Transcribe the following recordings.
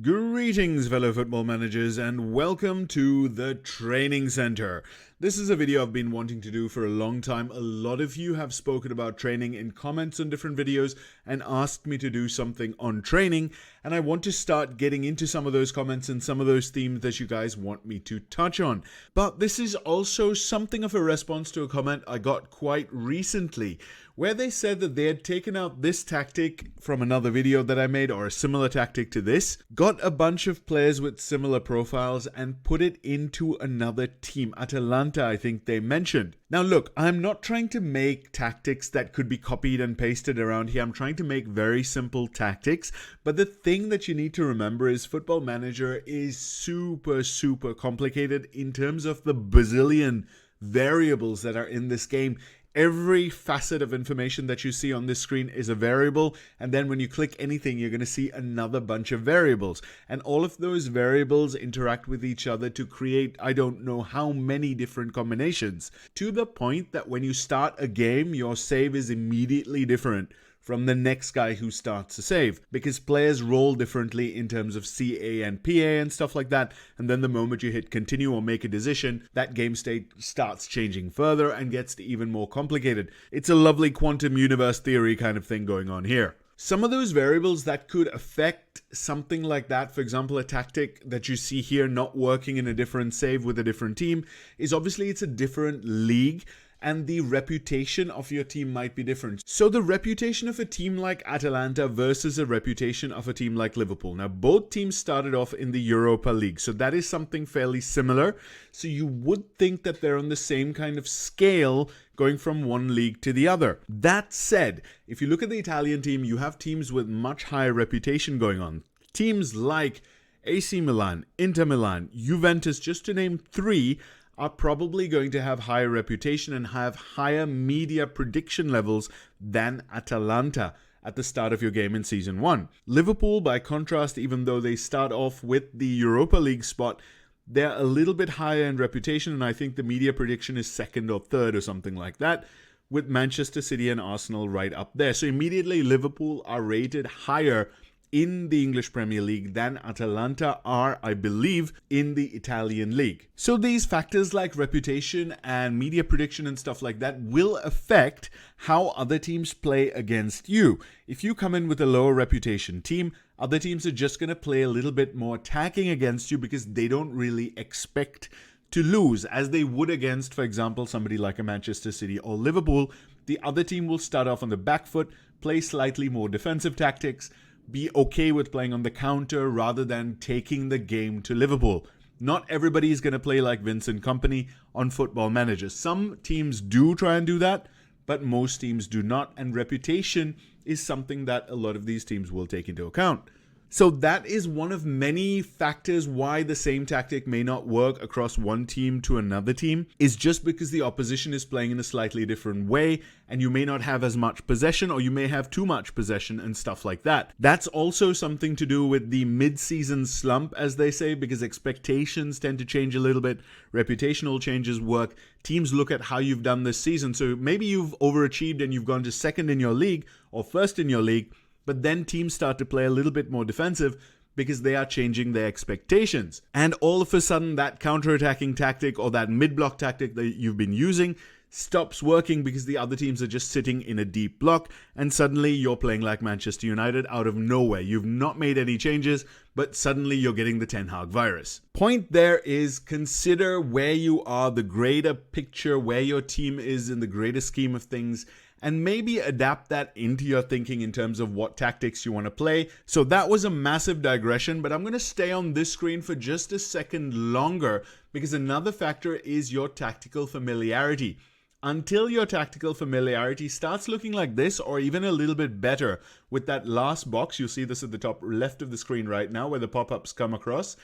Greetings, fellow football managers, and welcome to the Training Center. This is a video I've been wanting to do for a long time. A lot of you have spoken about training in comments on different videos and asked me to do something on training, and I want to start getting into some of those comments and some of those themes that you guys want me to touch on. But this is also something of a response to a comment I got quite recently, where they said that they had taken out this tactic from another video that I made, or a similar tactic to this, got a bunch of players with similar profiles and put it into another team. Atalanta, I think they mentioned. Now look, I'm not trying to make tactics that could be copied and pasted around here. I'm trying to make very simple tactics. But the thing that you need to remember is Football Manager is super complicated in terms of the bazillion variables that are in this game. Every facet of information that you see on this screen is a variable, and then when you click anything, you're going to see another bunch of variables. And all of those variables interact with each other to create, I don't know how many different combinations, to the point that when you start a game, your save is immediately different from the next guy who starts a save, because players roll differently in terms of CA and PA and stuff like that, and then the moment you hit continue or make a decision, that game state starts changing further and gets even more complicated. It's a lovely quantum universe theory kind of thing going on here. Some of those variables that could affect something like that, for example, a tactic that you see here not working in a different save with a different team, is obviously it's a different league, and the reputation of your team might be different. So the reputation of a team like Atalanta versus a reputation of a team like Liverpool. Now, both teams started off in the Europa League, so that is something fairly similar. So you would think that they're on the same kind of scale going from one league to the other. That said, if you look at the Italian team, you have teams with much higher reputation going on. Teams like AC Milan, Inter Milan, Juventus, just to name three, are probably going to have higher reputation and have higher media prediction levels than Atalanta at the start of your game in Season 1. Liverpool, by contrast, even though they start off with the Europa League spot, they're a little bit higher in reputation, and I think the media prediction is second or third or something like that, with Manchester City and Arsenal right up there. So immediately Liverpool are rated higher in the English Premier League than Atalanta are, I believe, in the Italian league. So these factors like reputation and media prediction and stuff like that will affect how other teams play against you. If you come in with a lower reputation team, other teams are just going to play a little bit more attacking against you because they don't really expect to lose, as they would against, for example, somebody like a Manchester City or Liverpool. The other team will start off on the back foot, play slightly more defensive tactics, be okay with playing on the counter rather than taking the game to Liverpool. Not everybody is going to play like Vincent Kompany on Football Manager. Some teams do try and do that, but most teams do not, and reputation is something that a lot of these teams will take into account. So that is one of many factors why the same tactic may not work across one team to another team, is just because the opposition is playing in a slightly different way and you may not have as much possession, or you may have too much possession and stuff like that. That's also something to do with the mid-season slump, as they say, because expectations tend to change a little bit. Reputational changes work. Teams look at how you've done this season. So maybe you've overachieved and you've gone to second in your league or first in your league, but then teams start to play a little bit more defensive because they are changing their expectations. And all of a sudden, that counter-attacking tactic or that mid-block tactic that you've been using stops working because the other teams are just sitting in a deep block, and suddenly you're playing like Manchester United out of nowhere. You've not made any changes, but suddenly you're getting the Ten Hag virus. Point there is, consider where you are, the greater picture, where your team is in the greater scheme of things, and maybe adapt that into your thinking in terms of what tactics you want to play. So that was a massive digression, but I'm going to stay on this screen for just a second longer because another factor is your tactical familiarity. Until your tactical familiarity starts looking like this, or even a little bit better with that last box, you'll see this at the top left of the screen right now where the pop-ups come across.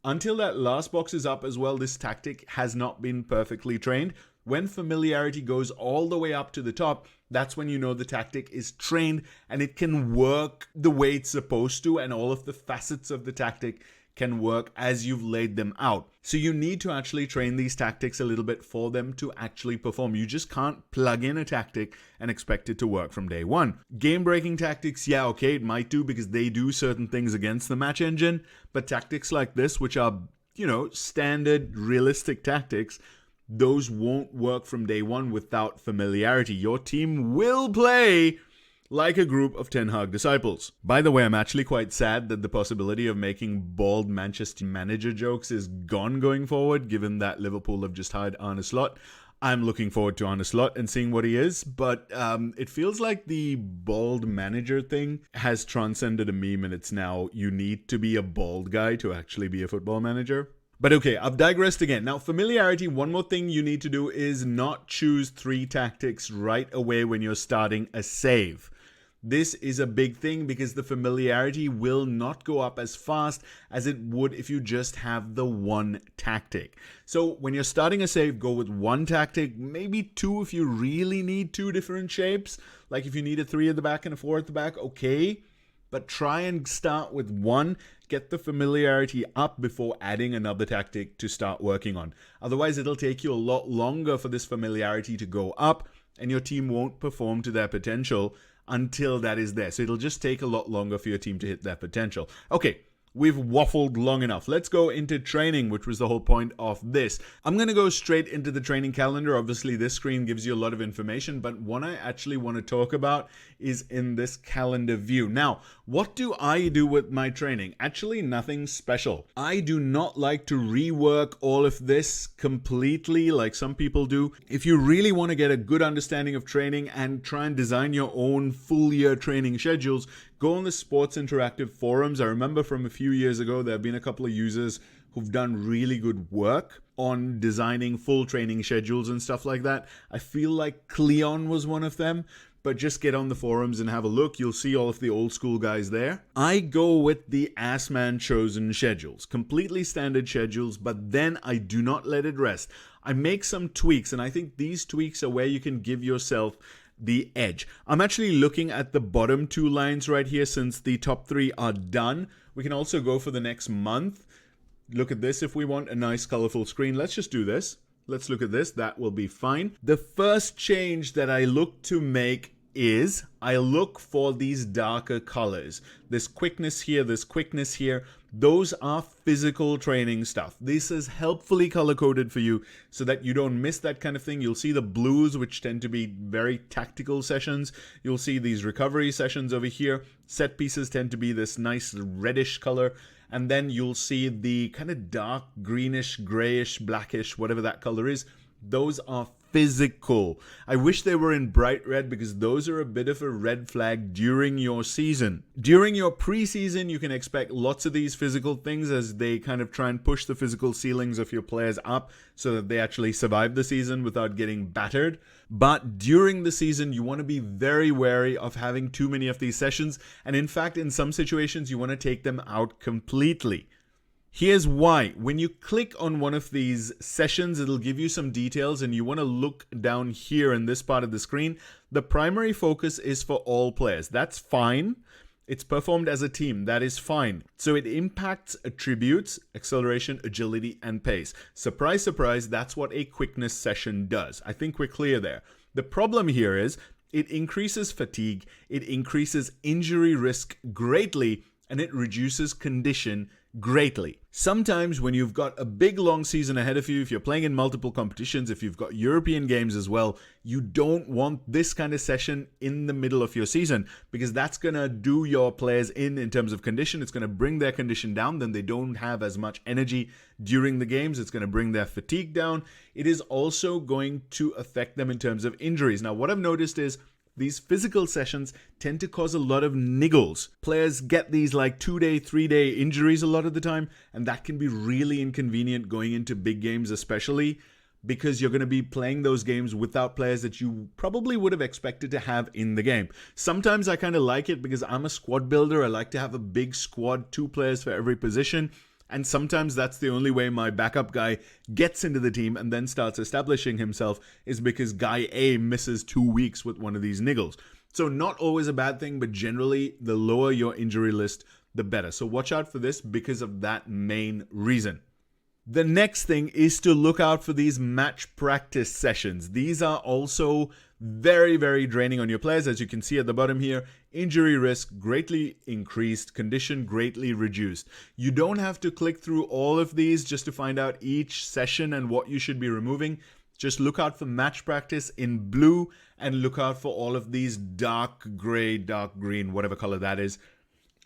Until that last box is up as well, this tactic has not been perfectly trained. When familiarity goes all the way up to the top, that's when you know the tactic is trained and it can work the way it's supposed to, and all of the facets of the tactic can work as you've laid them out. So you need to actually train these tactics a little bit for them to actually perform. You just can't plug in a tactic and expect it to work from day one. Game-breaking tactics, yeah, okay, it might do because they do certain things against the match engine, but tactics like this, which are, standard, realistic tactics, those won't work from day one without familiarity. Your team will play like a group of Ten Hag disciples. By the way, I'm actually quite sad that the possibility of making bald Manchester manager jokes is gone going forward, given that Liverpool have just hired Arne Slot. I'm looking forward to Arne Slot and seeing what he is, but it feels like the bald manager thing has transcended a meme, and it's now you need to be a bald guy to actually be a football manager. But okay, I've digressed again. Now, familiarity, one more thing you need to do is not choose 3 tactics right away when you're starting a save. This is a big thing because the familiarity will not go up as fast as it would if you just have the one tactic. So when you're starting a save, go with 1 tactic, maybe 2 if you really need 2 different shapes. Like if you need a 3 at the back and a 4 at the back, okay. But try and start with 1, get the familiarity up before adding another tactic to start working on. Otherwise, it'll take you a lot longer for this familiarity to go up, and your team won't perform to their potential until that is there. So it'll just take a lot longer for your team to hit their potential. Okay, we've waffled long enough. Let's go into training, which was the whole point of this. I'm going to go straight into the training calendar. Obviously, this screen gives you a lot of information, but what I actually want to talk about is in this calendar view. Now, what do I do with my training? Actually, nothing special. I do not like to rework all of this completely like some people do. If you really want to get a good understanding of training and try and design your own full year training schedules, go on the Sports Interactive forums. I remember from a few years ago, there have been a couple of users who've done really good work on designing full training schedules and stuff like that. I feel like Cleon was one of them, but just get on the forums and have a look. You'll see all of the old school guys there. I go with the Assman chosen schedules, completely standard schedules, but then I do not let it rest. I make some tweaks, and I think these tweaks are where you can give yourself the edge. I'm actually looking at the bottom 2 lines right here since the top 3 are done. We can also go for the next month. Look at this if we want a nice colorful screen. Let's just do this. Let's look at this. That will be fine. The first change that I look to make is I look for these darker colors. This quickness here, this quickness here. Those are physical training stuff. This is helpfully color-coded for you so that you don't miss that kind of thing. You'll see the blues, which tend to be very tactical sessions. You'll see these recovery sessions over here. Set pieces tend to be this nice reddish color. And then you'll see the kind of dark greenish, grayish, blackish, whatever that color is. Those are physical. I wish they were in bright red because those are a bit of a red flag during your season. During your preseason, you can expect lots of these physical things as they kind of try and push the physical ceilings of your players up so that they actually survive the season without getting battered. But during the season, you want to be very wary of having too many of these sessions. And in fact, in some situations, you want to take them out completely. Here's why. When you click on one of these sessions, it'll give you some details and you want to look down here in this part of the screen. The primary focus is for all players. That's fine. It's performed as a team. That is fine. So it impacts attributes, acceleration, agility, and pace. Surprise, surprise, that's what a quickness session does. I think we're clear there. The problem here is it increases fatigue, it increases injury risk greatly, and it reduces condition greatly. Sometimes when you've got a big long season ahead of you, if you're playing in multiple competitions, if you've got European games as well, you don't want this kind of session in the middle of your season because that's going to do your players in terms of condition. It's going to bring their condition down. Then they don't have as much energy during the games. It's going to bring their fatigue down. It is also going to affect them in terms of injuries. Now, what I've noticed is these physical sessions tend to cause a lot of niggles. Players get these like 2-day, 3-day injuries a lot of the time, and that can be really inconvenient going into big games, especially because you're going to be playing those games without players that you probably would have expected to have in the game. Sometimes I kind of like it because I'm a squad builder. I like to have a big squad, 2 players for every position. And sometimes that's the only way my backup guy gets into the team and then starts establishing himself, is because guy A misses 2 weeks with one of these niggles. So not always a bad thing, but generally the lower your injury list, the better. So watch out for this because of that main reason. The next thing is to look out for these match practice sessions. These are also very, very draining on your players. As you can see at the bottom here, injury risk greatly increased, condition greatly reduced. You don't have to click through all of these just to find out each session and what you should be removing. Just look out for match practice in blue and look out for all of these dark gray, dark green, whatever color that is.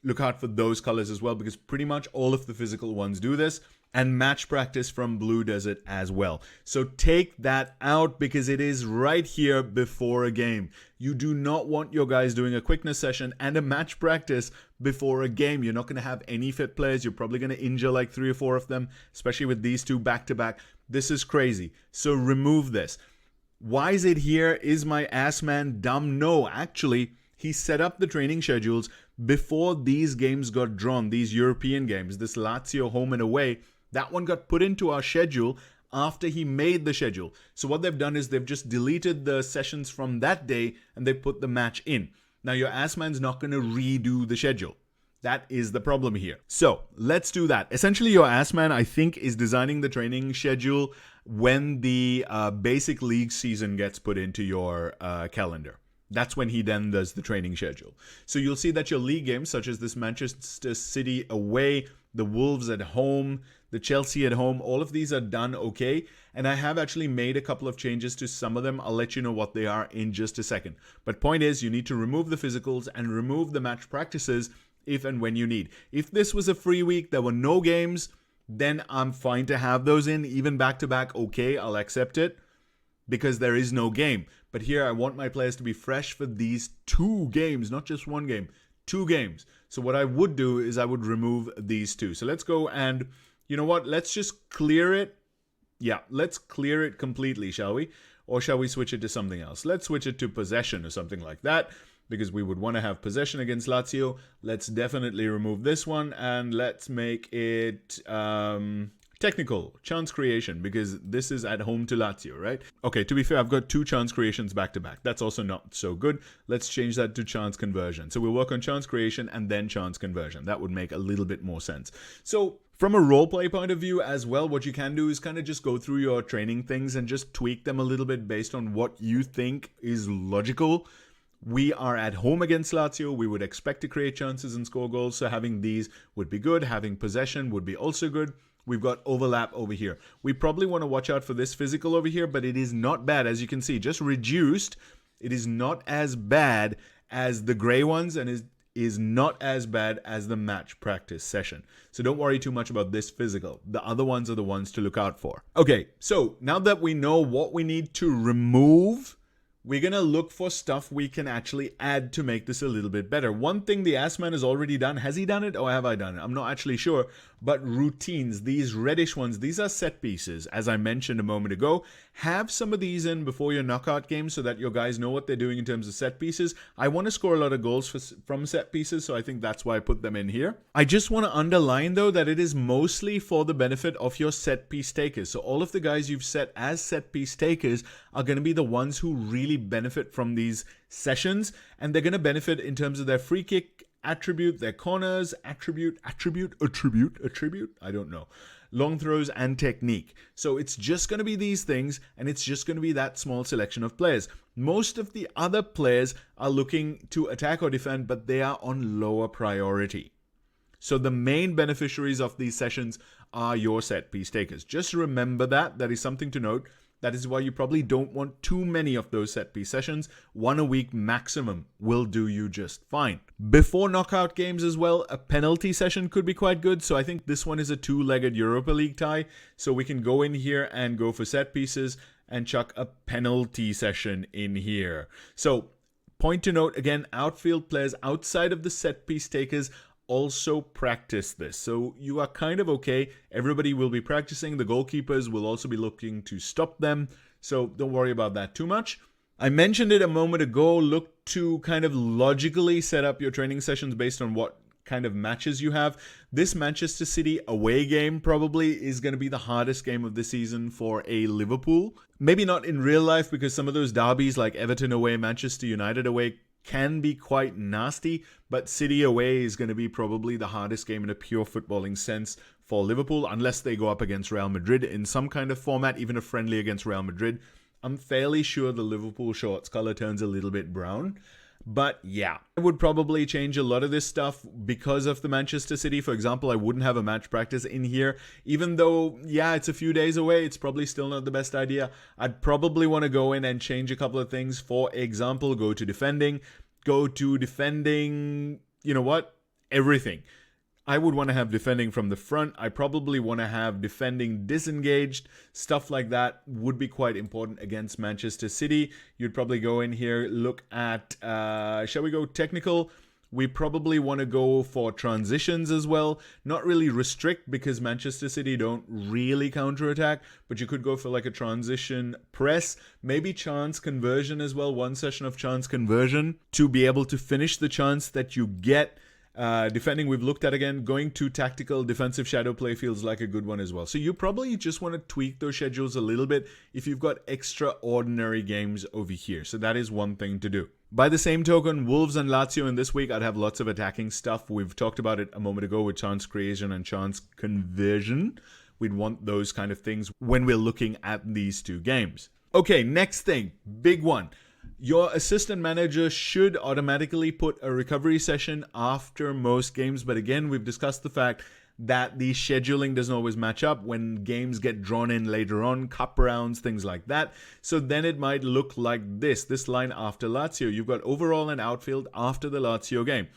Look out for those colors as well, because pretty much all of the physical ones do this. And match practice from blue does it as well. So take that out because it is right here before a game. You do not want your guys doing a quickness session and a match practice before a game. You're not going to have any fit players. You're probably going to injure like 3 or 4 of them, especially with these two back to back. This is crazy. So remove this. Why is it here? Is my ass man dumb? No, actually, he set up the training schedules before these games got drawn, these European games, this Lazio home and away. That one got put into our schedule after he made the schedule. So what they've done is they've just deleted the sessions from that day and they put the match in. Now your ass man's not going to redo the schedule. That is the problem here. So let's do that. Essentially, your ass man, I think, is designing the training schedule when the basic league season gets put into your calendar. That's when he then does the training schedule. So you'll see that your league games, such as this Manchester City away, the Wolves at home, the Chelsea at home, all of these are done okay. And I have actually made a couple of changes to some of them. I'll let you know what they are in just a second. But point is, you need to remove the physicals and remove the match practices if and when you need. If this was a free week, there were no games, then I'm fine to have those in, even back-to-back, okay, I'll accept it, because there is no game. But here, I want my players to be fresh for these 2 games, not just 1 game, 2 games. So what I would do is I would remove these 2. So let's go and, you know what, let's just clear it. Yeah, let's clear it completely, shall we? Or shall we switch it to something else? Let's switch it to possession or something like that, because we would want to have possession against Lazio. Let's definitely remove this one, and let's make it technical, chance creation, because this is at home to Lazio, right? Okay, to be fair, I've got 2 chance creations back to back. That's also not so good. Let's change that to chance conversion. So we'll work on chance creation and then chance conversion. That would make a little bit more sense. So from a roleplay point of view as well, what you can do is kind of just go through your training things and just tweak them a little bit based on what you think is logical. We are at home against Lazio. We would expect to create chances and score goals. So having these would be good. Having possession would be also good. We've got overlap over here. We probably want to watch out for this physical over here, but it is not bad. As you can see, just reduced. It is not as bad as the gray ones and is not as bad as the match practice session. So don't worry too much about this physical. The other ones are the ones to look out for. Okay, so now that we know what we need to remove, we're going to look for stuff we can actually add to make this a little bit better. One thing the ass man has already done, has he done it or have I done it? I'm not actually sure, but routines, these reddish ones, these are set pieces, as I mentioned a moment ago. Have some of these in before your knockout game so that your guys know what they're doing in terms of set pieces. I want to score a lot of goals from set pieces, so I think that's why I put them in here. I just want to underline, though, that it is mostly for the benefit of your set piece takers. So all of the guys you've set as set piece takers are going to be the ones who really benefit from these sessions, and they're going to benefit in terms of their free kick attribute, their corners attribute, I don't know, long throws and technique. So it's just going to be these things, and it's just going to be that small selection of players. Most of the other players are looking to attack or defend, but they are on lower priority. So the main beneficiaries of these sessions are your set piece takers. Just remember that. That is something to note. That is why you probably don't want too many of those set piece sessions. 1 a week maximum will do you just fine. Before knockout games as well, a penalty session could be quite good. So I think this one is a 2-legged Europa League tie. So we can go in here and go for set pieces and chuck a penalty session in here. So point to note, again, outfield players outside of the set piece takers also practice this. So you are kind of okay. Everybody will be practicing. The goalkeepers will also be looking to stop them. So don't worry about that too much. I mentioned it a moment ago. Look to kind of logically set up your training sessions based on what kind of matches you have. This Manchester City away game probably is going to be the hardest game of the season for a Liverpool. Maybe not in real life, because some of those derbies like Everton away, Manchester United away can be quite nasty, but City away is going to be probably the hardest game in a pure footballing sense for Liverpool, unless they go up against Real Madrid in some kind of format, even a friendly against Real Madrid. I'm fairly sure the Liverpool shorts color turns a little bit brown. But yeah, I would probably change a lot of this stuff because of the Manchester City. For example, I wouldn't have a match practice in here. Even though, yeah, it's a few days away, it's probably still not the best idea. I'd probably want to go in and change a couple of things. For example, go to defending, you know what? Everything. I would want to have defending from the front. I probably want to have defending disengaged. Stuff like that would be quite important against Manchester City. You'd probably go in here, look at, shall we go technical? We probably want to go for transitions as well. Not really restrict, because Manchester City don't really counterattack, but you could go for like a transition press, maybe chance conversion as well. One session of chance conversion to be able to finish the chance that you get. Defending we've looked at again. Going to tactical defensive shadow play feels like a good one as well. So you probably just want to tweak those schedules a little bit if you've got extraordinary games over here. So that is one thing to do. By the same token, Wolves and Lazio in this week, I'd have lots of attacking stuff. We've talked about it a moment ago with chance creation and chance conversion. We'd want those kind of things when we're looking at these two games. Okay, next thing, big one. Your assistant manager should automatically put a recovery session after most games. But again, we've discussed the fact that the scheduling doesn't always match up when games get drawn in later on, cup rounds, things like that. So then it might look like this line after Lazio. You've got overall and outfield after the Lazio game.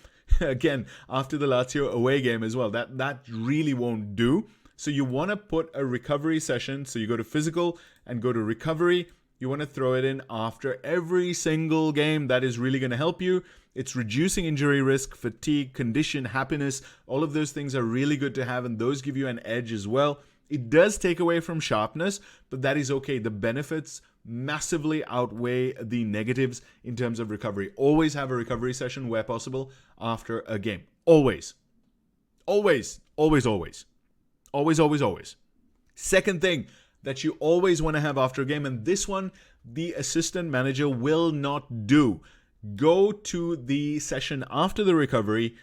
Again, after the Lazio away game as well. That really won't do. So you want to put a recovery session. So you go to physical and go to recovery. You want to throw it in after every single game. That is really going to help you. It's reducing injury risk, fatigue, condition, happiness. All of those things are really good to have, and those give you an edge as well. It does take away from sharpness, but that is okay. The benefits massively outweigh the negatives in terms of recovery. Always have a recovery session where possible after a game. Always. Always. Always, always. Always, always, always. Second thing that you always want to have after a game, and this one the assistant manager will not do. Go to the session after the recovery,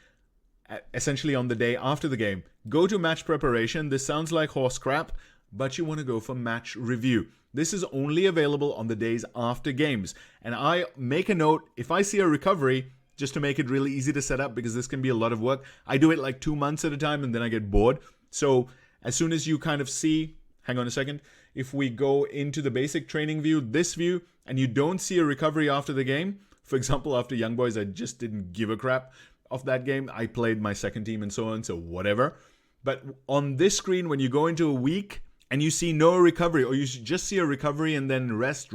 essentially on the day after the game. Go to match preparation. This sounds like horse crap, but you want to go for match review. This is only available on the days after games. And I make a note, if I see a recovery, just to make it really easy to set up, because this can be a lot of work, I do it like 2 months at a time and then I get bored. So as soon as you kind of see, hang on a second, if we go into the basic training view, this view, and you don't see a recovery after the game, for example, after Young Boys, I just didn't give a crap of that game. I played my second team and so on, so whatever. But on this screen, when you go into a week and you see no recovery, or you just see a recovery and then rest,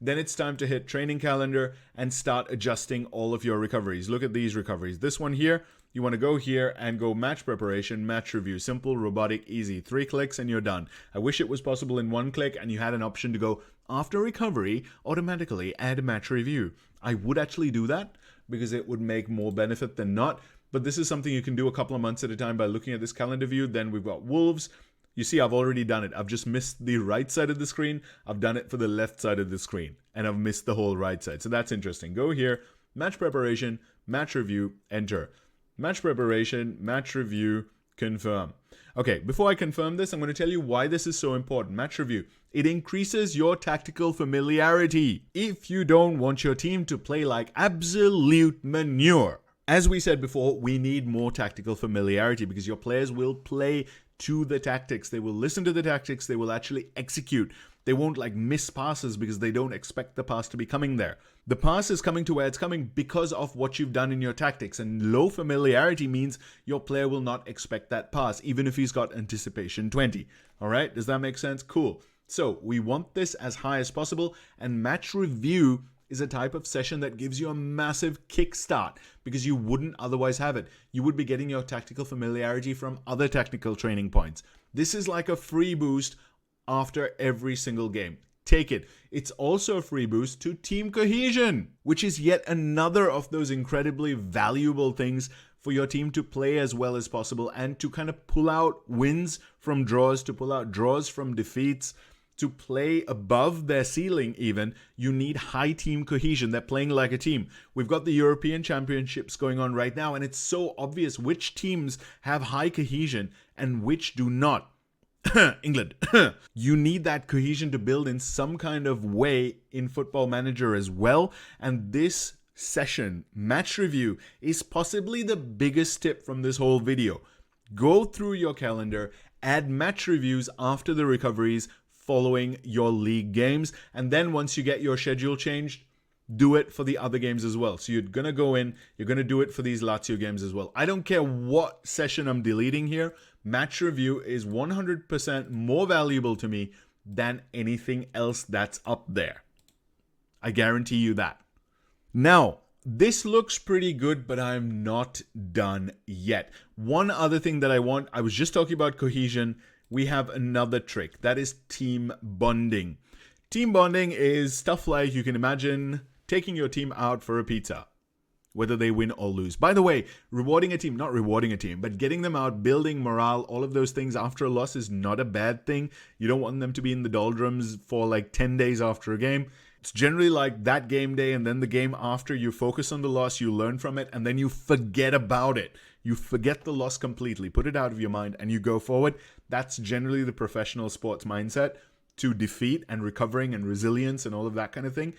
then it's time to hit training calendar and start adjusting all of your recoveries. Look at these recoveries. This one here, you want to go here and go match preparation, match review. Simple, robotic, easy. 3 clicks and you're done. I wish it was possible in 1 click and you had an option to go after recovery, automatically add match review. I would actually do that because it would make more benefit than not. But this is something you can do a couple of months at a time by looking at this calendar view. Then we've got Wolves. You see, I've already done it. I've just missed the right side of the screen. I've done it for the left side of the screen, and I've missed the whole right side. So that's interesting. Go here, match preparation, match review, enter. Match preparation, match review, confirm. Okay, before I confirm this, I'm going to tell you why this is so important. Match review. It increases your tactical familiarity. If you don't want your team to play like absolute manure. As we said before, we need more tactical familiarity because your players will play to the tactics. They will listen to the tactics. They will actually execute. They won't like miss passes because they don't expect the pass to be coming there. The pass is coming to where it's coming because of what you've done in your tactics. And low familiarity means your player will not expect that pass, even if he's got anticipation 20. All right, does that make sense? Cool. So we want this as high as possible, and match review is a type of session that gives you a massive kickstart because you wouldn't otherwise have it. You would be getting your tactical familiarity from other technical training points. This is like a free boost after every single game. Take it. It's also a free boost to team cohesion, which is yet another of those incredibly valuable things for your team to play as well as possible and to kind of pull out wins from draws, to pull out draws from defeats, to play above their ceiling even, you need high team cohesion. They're playing like a team. We've got the European Championships going on right now, and it's so obvious which teams have high cohesion and which do not. England. You need that cohesion to build in some kind of way in Football Manager as well. And this session, match review, is possibly the biggest tip from this whole video. Go through your calendar, add match reviews after the recoveries following your league games. And then once you get your schedule changed, do it for the other games as well. So you're going to go in, you're going to do it for these Lazio games as well. I don't care what session I'm deleting here. Match review is 100% more valuable to me than anything else that's up there. I guarantee you that. Now, this looks pretty good, but I'm not done yet. One other thing that I was just talking about cohesion. We have another trick. That is team bonding. Team bonding is stuff like, you can imagine taking your team out for a pizza, whether they win or lose. By the way, rewarding a team, not rewarding a team, but getting them out, building morale, all of those things after a loss is not a bad thing. You don't want them to be in the doldrums for like 10 days after a game. It's generally like that game day and then the game after, you focus on the loss, you learn from it, and then you forget about it. You forget the loss completely, put it out of your mind, and you go forward. That's generally the professional sports mindset to defeat and recovering and resilience and all of that kind of thing.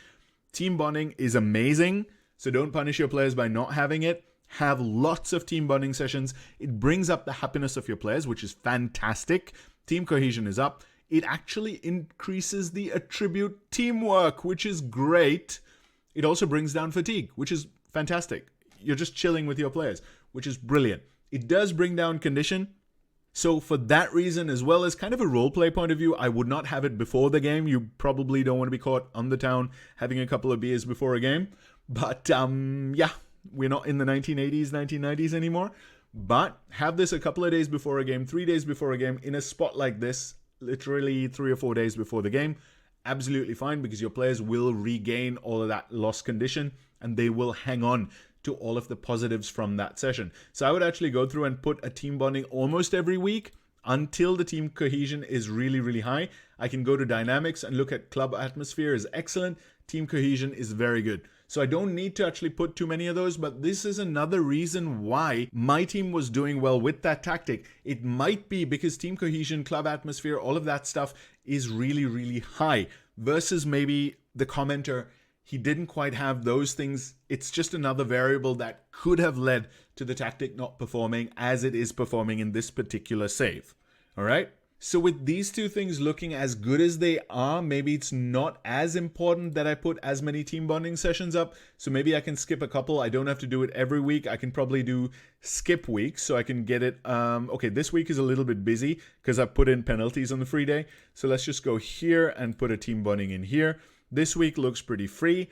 Team bonding is amazing. So don't punish your players by not having it. Have lots of team bonding sessions. It brings up the happiness of your players, which is fantastic. Team cohesion is up. It actually increases the attribute teamwork, which is great. It also brings down fatigue, which is fantastic. You're just chilling with your players, which is brilliant. It does bring down condition. So for that reason, as well as kind of a role play point of view, I would not have it before the game. You probably don't want to be caught on the town having a couple of beers before a game. But yeah, we're not in the 1980s, 1990s anymore. But have this a couple of days before a game, 3 days before a game, in a spot like this, literally 3 or 4 days before the game. Absolutely fine, because your players will regain all of that lost condition and they will hang on to all of the positives from that session. So I would actually go through and put a team bonding almost every week until the team cohesion is really, really high. I can go to dynamics and look at club atmosphere is excellent. Team cohesion is very good. So I don't need to actually put too many of those, but this is another reason why my team was doing well with that tactic. It might be because team cohesion, club atmosphere, all of that stuff is really, really high versus maybe the commenter, he didn't quite have those things. It's just another variable that could have led to the tactic not performing as it is performing in this particular save. All right. So with these two things looking as good as they are, maybe it's not as important that I put as many team bonding sessions up. So maybe I can skip a couple. I don't have to do it every week. I can probably do skip weeks so I can get it. Okay, this week is a little bit busy because I put in penalties on the free day. So let's just go here and put a team bonding in here. This week looks pretty free.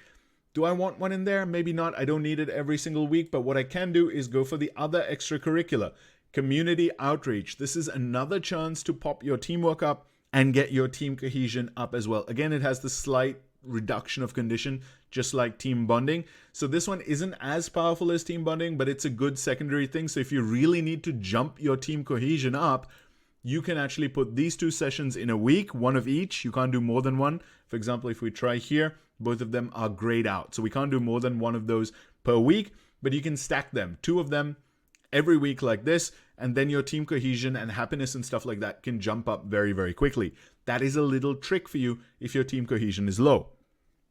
Do I want one in there? Maybe not. I don't need it every single week. But what I can do is go for the other extracurricular. Community outreach. This is another chance to pop your teamwork up and get your team cohesion up as well. Again, it has the slight reduction of condition, just like team bonding. So this one isn't as powerful as team bonding, but it's a good secondary thing. So if you really need to jump your team cohesion up, you can actually put these two sessions in a week, one of each. You can't do more than one. For example, if we try here, both of them are grayed out. So we can't do more than one of those per week, but you can stack them, 2 of them every week like this, and then your team cohesion and happiness and stuff like that can jump up very, very quickly. That is a little trick for you if your team cohesion is low.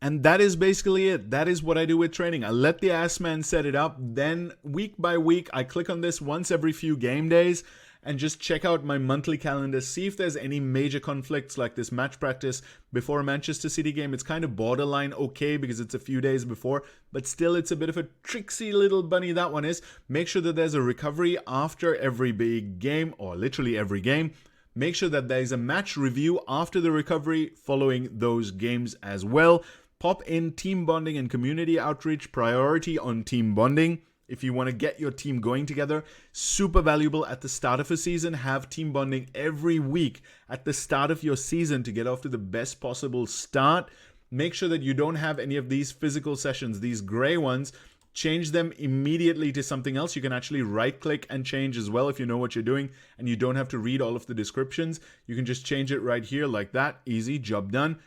And that is basically it. That is what I do with training. I let the ass man set it up. Then week by week, I click on this once every few game days and just check out my monthly calendar, see if there's any major conflicts like this match practice before a Manchester City game. It's kind of borderline okay because it's a few days before, but still it's a bit of a tricksy little bunny, that one is. Make sure that there's a recovery after every big game, or literally every game. Make sure that there's a match review after the recovery following those games as well. Pop in team bonding and community outreach, priority on team bonding. If you want to get your team going together, super valuable at the start of a season. Have team bonding every week at the start of your season to get off to the best possible start. Make sure that you don't have any of these physical sessions, these gray ones. change them immediately to something else. You can actually right click and change as well if you know what you're doing and you don't have to read all of the descriptions. You can just change it right here like that. Easy, job done.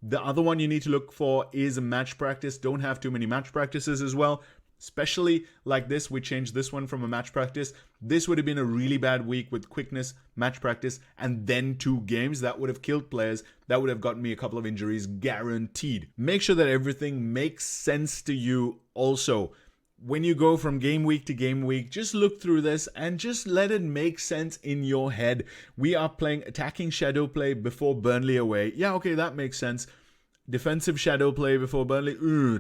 The other one you need to look for is a match practice. Don't have too many match practices as well. Especially like this, we changed this one from a match practice. This would have been a really bad week with quickness, match practice, and then 2 games. That would have killed players. That would have gotten me a couple of injuries guaranteed. Make sure that everything makes sense to you also. When you go from game week to game week, just look through this and just let it make sense in your head. We are playing attacking shadow play before Burnley away. Yeah, okay, that makes sense. Defensive shadow play before Burnley.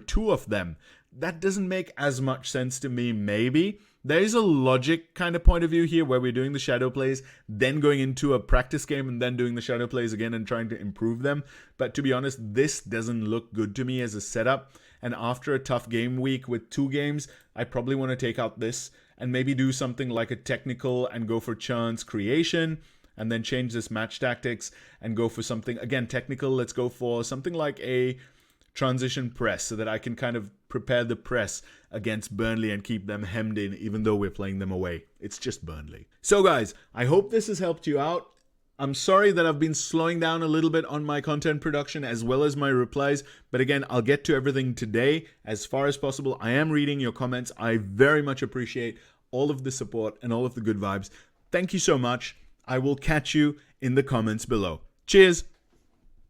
2 of them. That doesn't make as much sense to me, maybe. There is a logic kind of point of view here where we're doing the shadow plays, then going into a practice game and then doing the shadow plays again and trying to improve them. But to be honest, this doesn't look good to me as a setup. And after a tough game week with 2 games, I probably want to take out this and maybe do something like a technical and go for chance creation. And then change this match tactics and go for something, again, technical. Let's go for something like a transition press so that I can kind of prepare the press against Burnley and keep them hemmed in even though we're playing them away. It's just Burnley. So guys, I hope this has helped you out. I'm sorry that I've been slowing down a little bit on my content production as well as my replies, but again, I'll get to everything today as far as possible. I am reading your comments. I very much appreciate all of the support and all of the good vibes. Thank you so much. I will catch you in the comments below. Cheers!